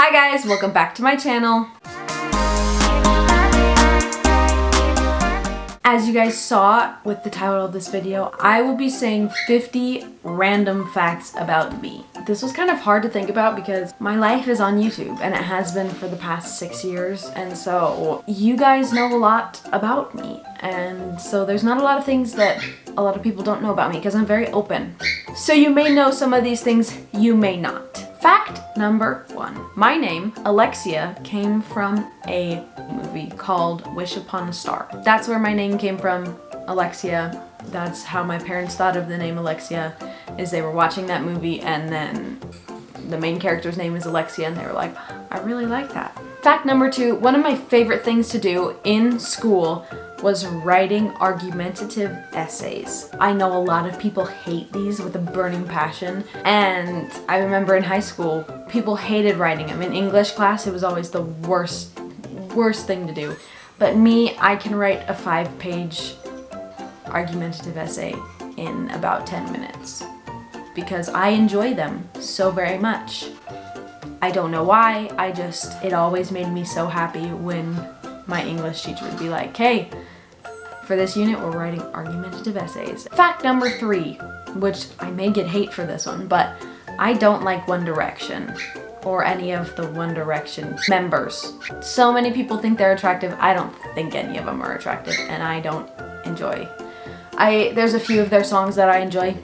Hi guys, welcome back to my channel. As you guys saw with the title of this video, I will be saying 50 random facts about me. This was kind of hard to think about because my life is on YouTube and it has been for the past 6 years, and so you guys know a lot about me, and so there's not a lot of things that a lot of people don't know about me because I'm very open. So you may know some of these things, you may not. Fact number 1. My name, Alexia, came from a movie called Wish Upon a Star. That's where my name came from, Alexia. That's how my parents thought of the name Alexia, is they were watching that movie and then the main character's name is Alexia and they were like, I really like that. Fact number 2, one of my favorite things to do in school was writing argumentative essays. I know a lot of people hate these with a burning passion, and I remember in high school, people hated writing them. In English class, it was always the worst thing to do. But me, I can write a 5-page argumentative essay in about 10 minutes because I enjoy them so very much. I don't know why, it always made me so happy when my English teacher would be like, hey, for this unit we're writing argumentative essays. Fact number 3, which I may get hate for this one, but I don't like One Direction or any of the One Direction members. So many people think they're attractive. I don't think any of them are attractive, and I don't enjoy. There's a few of their songs that I enjoy,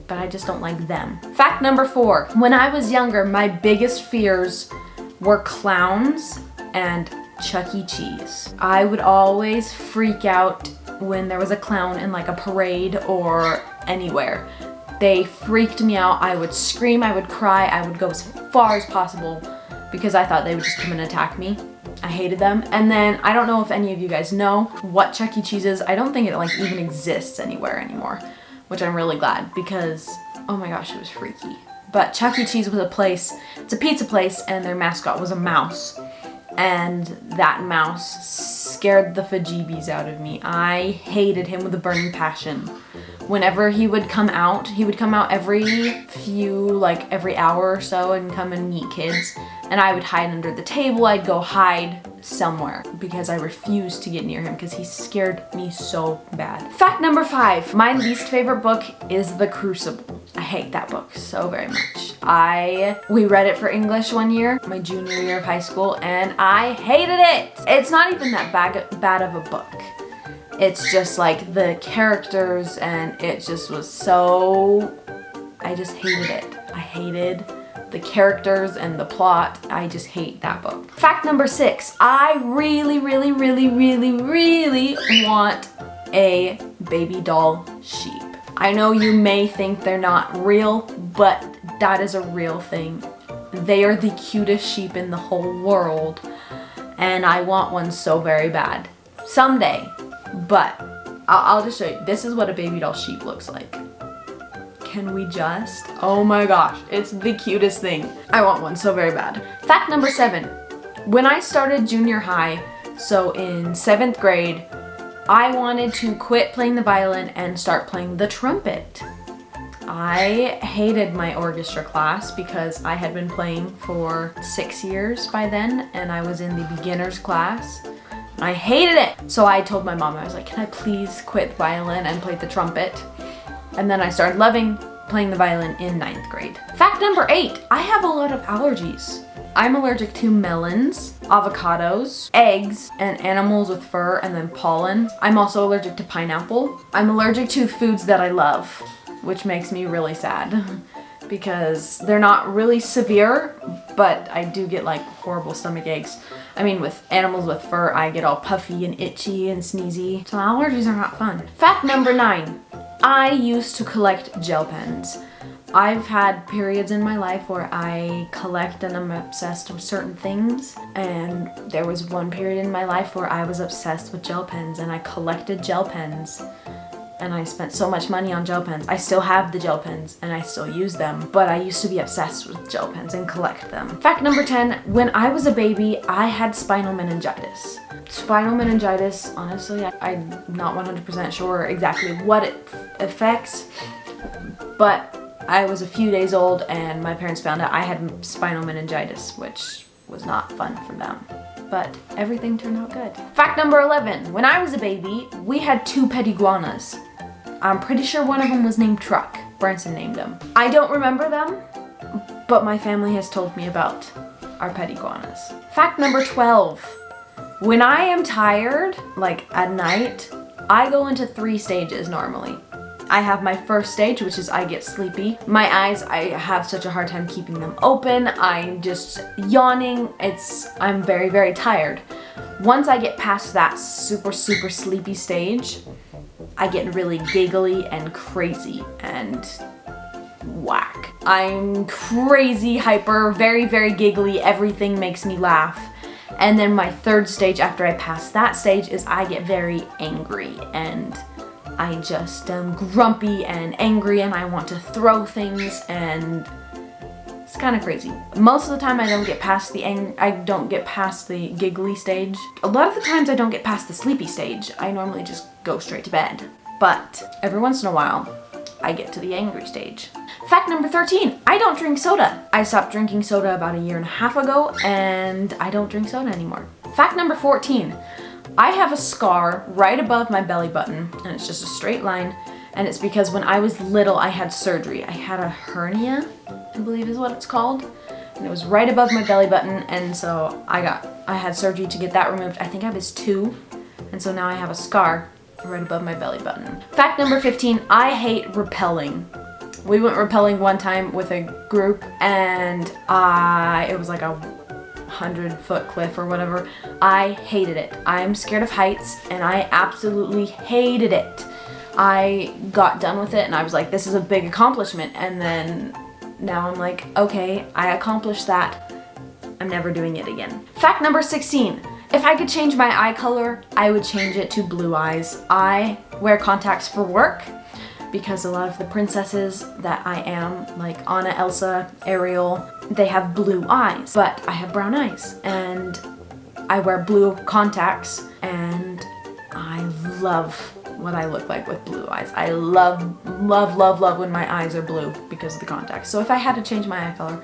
but I just don't like them. Fact number 4, when I was younger, my biggest fears were clowns and Chuck E. Cheese. I would always freak out when there was a clown in like a parade or anywhere. They freaked me out. I would scream, I would cry, I would go as far as possible because I thought they would just come and attack me. I hated them. And then I don't know if any of you guys know what Chuck E. Cheese is. I don't think it like even exists anywhere anymore, which I'm really glad because oh my gosh, it was freaky. But Chuck E. Cheese was a place, it's a pizza place, and their mascot was a mouse. And that mouse scared the bejeebies out of me. I hated him with a burning passion. Whenever he would come out every hour or so and come and meet kids, and I would hide under the table. I'd go hide somewhere because I refused to get near him because he scared me so bad. Fact number 5, my least favorite book is The Crucible. I hate that book so very much. We read it for English one year, my junior year of high school, and I hated it. It's not even that bad of a book. It's just like the characters, and it just was so, I just hated it. I hated the characters and the plot. I just hate that book. Fact number 6, I really want a baby doll sheep. I know you may think they're not real, but that is a real thing. They are the cutest sheep in the whole world, and I want one so very bad. Someday, but I'll just show you. This is what a baby doll sheep looks like. Can we just? Oh my gosh, it's the cutest thing. I want one so very bad. Fact number 7, when I started junior high, so in 7th grade, I wanted to quit playing the violin and start playing the trumpet. I hated my orchestra class because I had been playing for 6 years by then, and I was in the beginner's class. I hated it. So I told my mom, I was like, can I please quit violin and play the trumpet? And then I started loving playing the violin in 9th grade. Fact number 8, I have a lot of allergies. I'm allergic to melons, avocados, eggs, and animals with fur, and then pollen. I'm also allergic to pineapple. I'm allergic to foods that I love, which makes me really sad because they're not really severe, but I do get like horrible stomach aches. I mean, with animals with fur, I get all puffy and itchy and sneezy. So allergies are not fun. Fact number 9, I used to collect gel pens. I've had periods in my life where I collect and I'm obsessed with certain things, and there was one period in my life where I was obsessed with gel pens and I collected gel pens, and I spent so much money on gel pens. I still have the gel pens and I still use them, but I used to be obsessed with gel pens and collect them. Fact number 10, when I was a baby, I had spinal meningitis. Spinal meningitis, honestly, I'm not 100% sure exactly what it affects, but I was a few days old and my parents found out I had spinal meningitis, which was not fun for them. But everything turned out good. Fact number 11. When I was a baby, we had 2 pet iguanas. I'm pretty sure one of them was named Truck. Branson named him. I don't remember them, but my family has told me about our pet iguanas. Fact number 12. When I am tired, like at night, I go into 3 stages normally. I have my first stage, which is I get sleepy. My eyes, I have such a hard time keeping them open. I'm just yawning. I'm very, very tired. Once I get past that super, super sleepy stage, I get really giggly and crazy and whack. I'm crazy, hyper, very, very giggly. Everything makes me laugh. And then my 3rd stage after I pass that stage is I get very angry and I just am grumpy and angry and I want to throw things and it's kind of crazy. Most of the time I don't get past the giggly stage. A lot of the times I don't get past the sleepy stage. I normally just go straight to bed. But every once in a while I get to the angry stage. Fact number 13, I don't drink soda. I stopped drinking soda about 1.5 years ago and I don't drink soda anymore. Fact number 14, I have a scar right above my belly button and it's just a straight line, and it's because when I was little I had surgery. I had a hernia, I believe is what it's called, and it was right above my belly button, and so I had surgery to get that removed. I think I was 2, and so now I have a scar right above my belly button. Fact number 15, I hate rappelling. We went rappelling one time with a group and it was like a 100-foot cliff or whatever. I hated it. I'm scared of heights and I absolutely hated it. I got done with it and I was like, this is a big accomplishment, and then now I'm like, okay, I accomplished that. I'm never doing it again. Fact number 16. If I could change my eye color, I would change it to blue eyes. I wear contacts for work because a lot of the princesses that I am, like Anna, Elsa, Ariel, they have blue eyes, but I have brown eyes and I wear blue contacts and I love what I look like with blue eyes. I love, love, love, love when my eyes are blue because of the contacts. So if I had to change my eye color,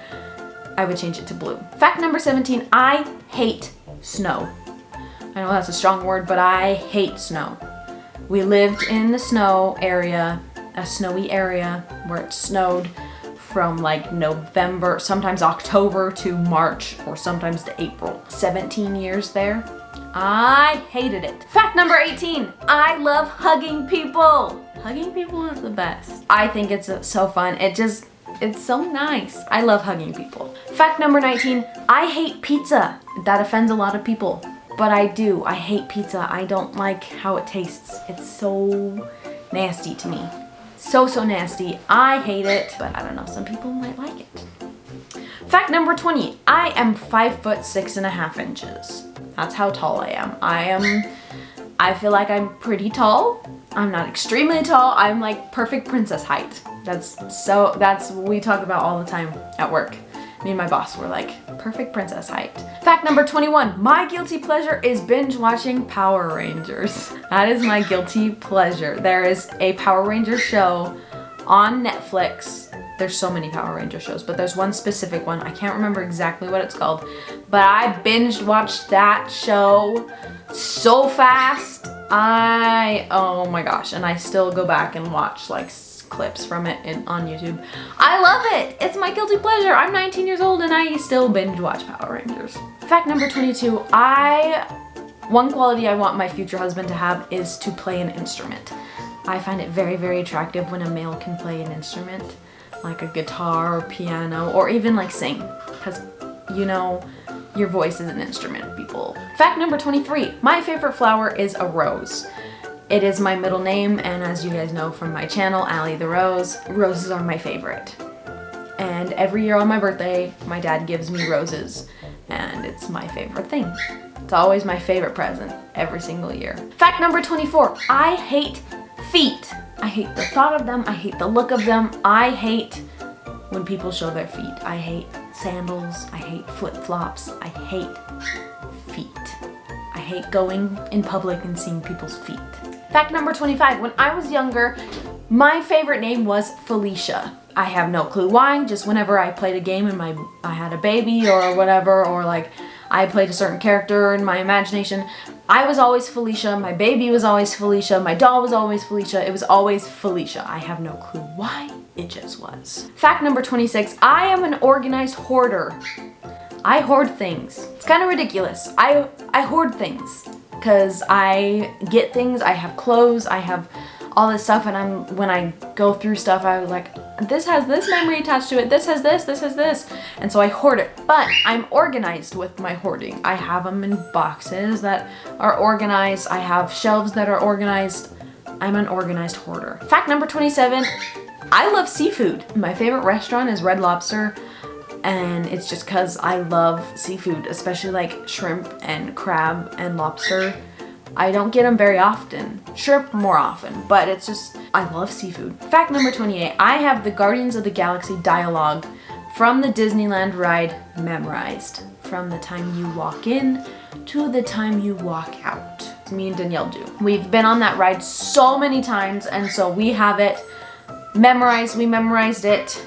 I would change it to blue. Fact number 17, I hate snow. I know that's a strong word, but I hate snow. We lived in the snow area, a snowy area where it snowed from like November, sometimes October to March, or sometimes to April. 17 years there. I hated it. Fact number 18, I love hugging people. Hugging people is the best. I think it's so fun. It's so nice. I love hugging people. Fact number 19, I hate pizza. That offends a lot of people, but I do. I hate pizza. I don't like how it tastes. It's so nasty to me. So nasty. I hate it, but I don't know, some people might like it. Fact number 20, I am 5 foot 6.5 inches. That's how tall I am. I feel like I'm pretty tall. I'm not extremely tall. I'm like perfect princess height. That's what we talk about all the time at work. Me and my boss were like, perfect princess height. Fact number 21, my guilty pleasure is binge watching Power Rangers. That is my guilty pleasure. There is a Power Ranger show on Netflix. There's so many Power Ranger shows, but there's one specific one. I can't remember exactly what it's called, but I binged watched that show so fast. Oh my gosh, and I still go back and watch like clips from it on YouTube. I love it. It's my guilty pleasure. I'm 19 years old and I still binge watch Power Rangers. Fact number 22, one quality I want my future husband to have is to play an instrument. I find it very, very attractive when a male can play an instrument, like a guitar or piano, or even like sing, because you know, your voice is an instrument, people. Fact number 23, my favorite flower is a rose. It is my middle name, and as you guys know from my channel, Allie the Rose, roses are my favorite. And every year on my birthday, my dad gives me roses, and it's my favorite thing. It's always my favorite present, every single year. Fact number 24, I hate feet. I hate the thought of them, I hate the look of them, I hate when people show their feet. I hate sandals, I hate flip-flops, I hate feet. I hate going in public and seeing people's feet. Fact number 25, when I was younger, my favorite name was Felicia. I have no clue why. Just whenever I played a game and I had a baby or whatever, or like I played a certain character in my imagination, I was always Felicia, my baby was always Felicia, my doll was always Felicia, it was always Felicia. I have no clue why, it just was. Fact number 26, I am an organized hoarder. I hoard things. It's kind of ridiculous. I hoard things because I get things, I have clothes, I have all this stuff, and when I go through stuff, I was like, this has this memory attached to it, this has this, and so I hoard it. But I'm organized with my hoarding. I have them in boxes that are organized, I have shelves that are organized. I'm an organized hoarder. Fact number 27, I love seafood. My favorite restaurant is Red Lobster, and it's just because I love seafood, especially like shrimp and crab and lobster. I don't get them very often. Shrimp more often, but it's just, I love seafood. Fact number 28, I have the Guardians of the Galaxy dialogue from the Disneyland ride memorized. From the time you walk in to the time you walk out. Me and Danielle do. We've been on that ride so many times, and so we have it memorized. We memorized it,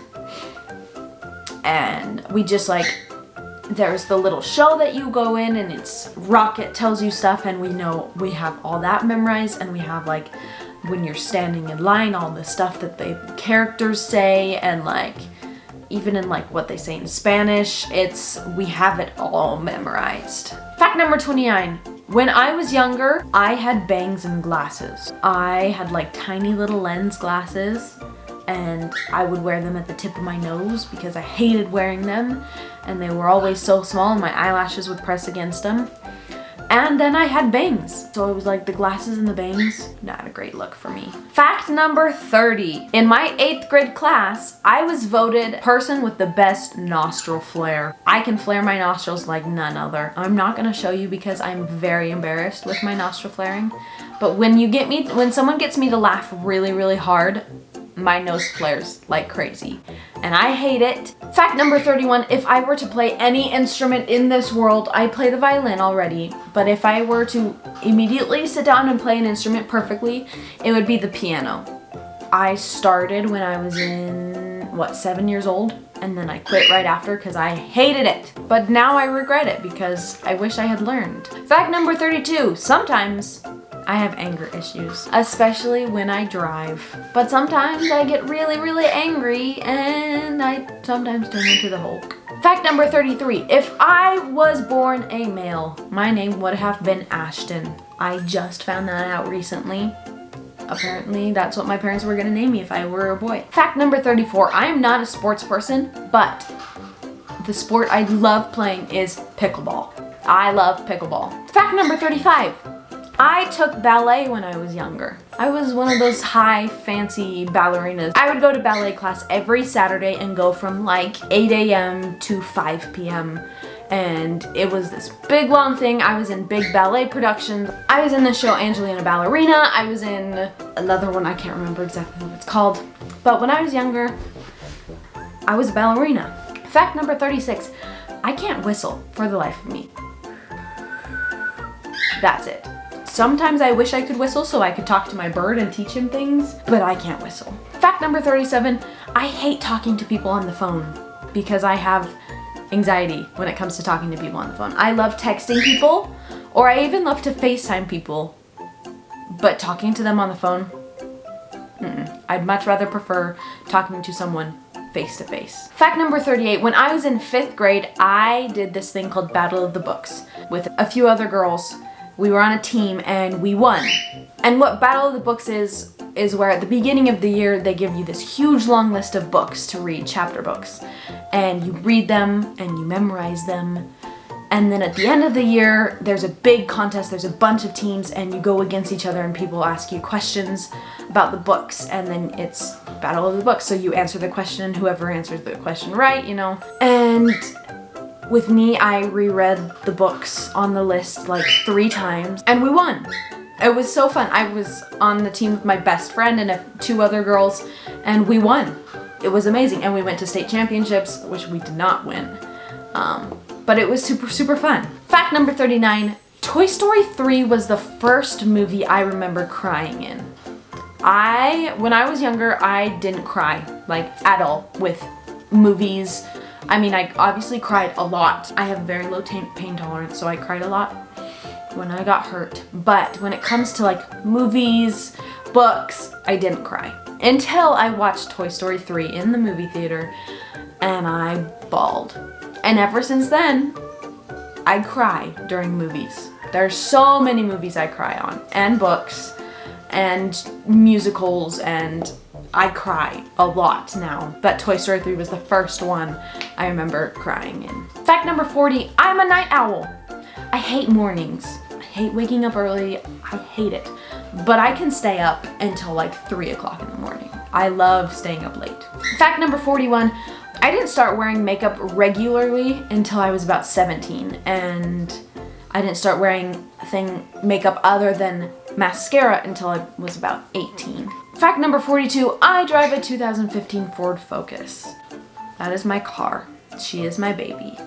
and we just like, there's the little show that you go in and it's Rocket tells you stuff, and we have all that memorized, and we have like when you're standing in line, all the stuff that the characters say, and like even in like what they say in Spanish, we have it all memorized. Fact number 29, when I was younger, I had bangs and glasses. I had like tiny little lens glasses, and I would wear them at the tip of my nose because I hated wearing them, and they were always so small and my eyelashes would press against them. And then I had bangs, so it was like the glasses and the bangs, not a great look for me. Fact number 30, in my 8th grade class, I was voted person with the best nostril flare. I can flare my nostrils like none other. I'm not gonna show you because I'm very embarrassed with my nostril flaring, but when someone gets me to laugh really, really hard, my nose flares like crazy, and I hate it. Fact number 31, if I were to play any instrument in this world, I play the violin already, but if I were to immediately sit down and play an instrument perfectly, it would be the piano. I started when I was in, 7 years old, and then I quit right after because I hated it. But now I regret it because I wish I had learned. Fact number 32, sometimes I have anger issues, especially when I drive. But sometimes I get really, really angry, and I sometimes turn into the Hulk. Fact number 33, if I was born a male, my name would have been Ashton. I just found that out recently. Apparently that's what my parents were gonna name me if I were a boy. Fact number 34, I am not a sports person, but the sport I love playing is pickleball. I love pickleball. Fact number 35, I took ballet when I was younger. I was one of those high fancy ballerinas. I would go to ballet class every Saturday and go from like 8 a.m. to 5 p.m. And it was this big long thing. I was in big ballet productions. I was in the show Angelina Ballerina. I was in another one, I can't remember exactly what it's called. But when I was younger, I was a ballerina. Fact number 36, I can't whistle for the life of me. That's it. Sometimes I wish I could whistle so I could talk to my bird and teach him things, but I can't whistle. Fact number 37, I hate talking to people on the phone because I have anxiety when it comes to talking to people on the phone. I love texting people, or I even love to FaceTime people, but talking to them on the phone, I'd much rather prefer talking to someone face to face. Fact number 38, when I was in 5th grade, I did this thing called Battle of the Books with a few other girls. We were on a team and we won. And what Battle of the Books is where at the beginning of the year they give you this huge long list of books to read, chapter books. And you read them and you memorize them. And then at the end of the year, there's a big contest, there's a bunch of teams, and you go against each other and people ask you questions about the books, and then it's Battle of the Books. So you answer the question, whoever answers the question right, you know. And with me, I reread the books on the list like 3 times, and we won. It was so fun. I was on the team with my best friend and 2 other girls, and we won. It was amazing, and we went to state championships, which we did not win. But it was super, super fun. Fact number 39, Toy Story 3 was the first movie I remember crying in. When I was younger, I didn't cry, like, at all with movies. I mean, I obviously cried a lot. I have very low pain tolerance, so I cried a lot when I got hurt. But when it comes to like movies, books, I didn't cry. Until I watched Toy Story 3 in the movie theater, and I bawled. And ever since then, I cry during movies. There's so many movies I cry on, and books, and musicals, and I cry a lot now. But Toy Story 3 was the first one I remember crying in. Fact number 40, I'm a night owl. I hate mornings. I hate waking up early. I hate it. But I can stay up until like 3 o'clock in the morning. I love staying up late. Fact number 41, I didn't start wearing makeup regularly until I was about 17, and I didn't start wearing makeup other than mascara until I was about 18. Fact number 42, I drive a 2015 Ford Focus. That is my car. She is my baby.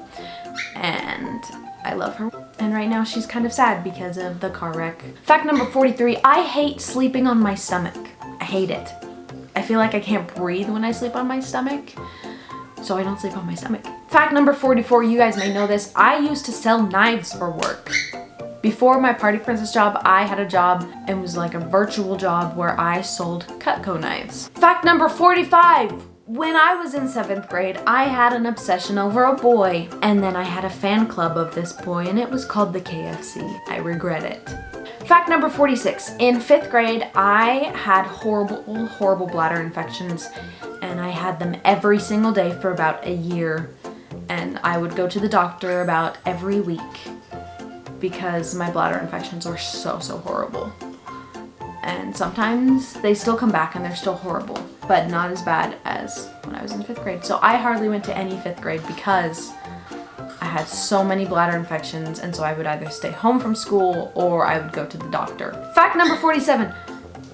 And I love her. And right now she's kind of sad because of the car wreck. Fact number 43, I hate sleeping on my stomach. I hate it. I feel like I can't breathe when I sleep on my stomach, so I don't sleep on my stomach. Fact number 44, you guys may know this, I used to sell knives for work. Before my Party Princess job, I had a job, and it was like a virtual job where I sold Cutco knives. Fact number 45, when I was in 7th grade, I had an obsession over a boy, and then I had a fan club of this boy, and it was called the KFC. I regret it. Fact number 46, in 5th grade, I had horrible bladder infections, and I had them every single day for about a year, and I would go to the doctor about every week because my bladder infections were so horrible. And sometimes they still come back and they're still horrible, but not as bad as when I was in 5th grade. So I hardly went to any 5th grade because I had so many bladder infections, and so I would either stay home from school or I would go to the doctor. Fact number 47,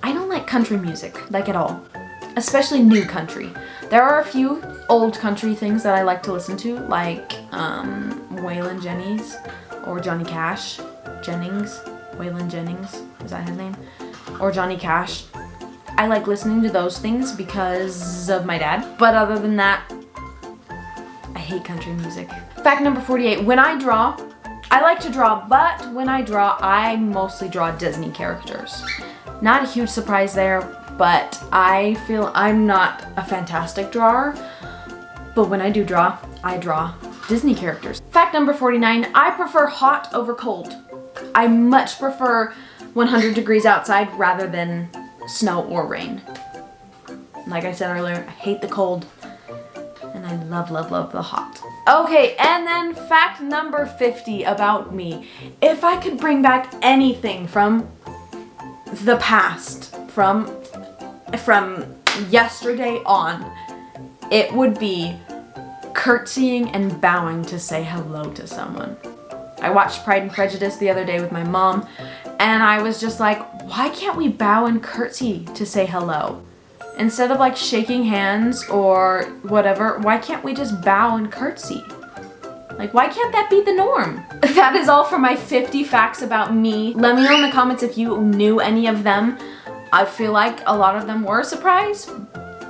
I don't like country music, like at all, especially new country. There are a few old country things that I like to listen to, like Waylon Jennings or Johnny Cash. Waylon Jennings, is that his name? Or Johnny Cash. I like listening to those things because of my dad, but other than that, I hate country music. Fact number 48, when I draw, I like to draw, but when I draw, I mostly draw Disney characters. Not a huge surprise there, but I feel I'm not a fantastic drawer, but when I do draw, I draw Disney characters. Fact number 49, I prefer hot over cold. I much prefer 100 degrees outside rather than snow or rain. Like I said earlier, I hate the cold, and I love the hot. Okay, and then fact number 50 about me. If I could bring back anything from the past, from yesterday on, it would be curtsying and bowing to say hello to someone. I watched Pride and Prejudice the other day with my mom, and I was just like, why can't we bow and curtsy to say hello? Instead of like shaking hands or whatever, why can't we just bow and curtsy? Like, why can't that be the norm? That is all for my 50 facts about me. Let me know in the comments if you knew any of them. I feel like a lot of them were a surprise,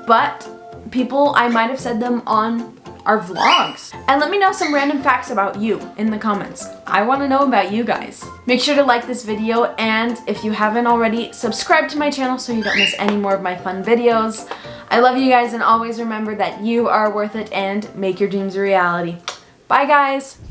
but I might have said them on our vlogs. And let me know some random facts about you in the comments. I want to know about you guys. Make sure to like this video, and if you haven't already, subscribe to my channel so you don't miss any more of my fun videos. I love you guys, and always remember that you are worth it, and make your dreams a reality. Bye guys!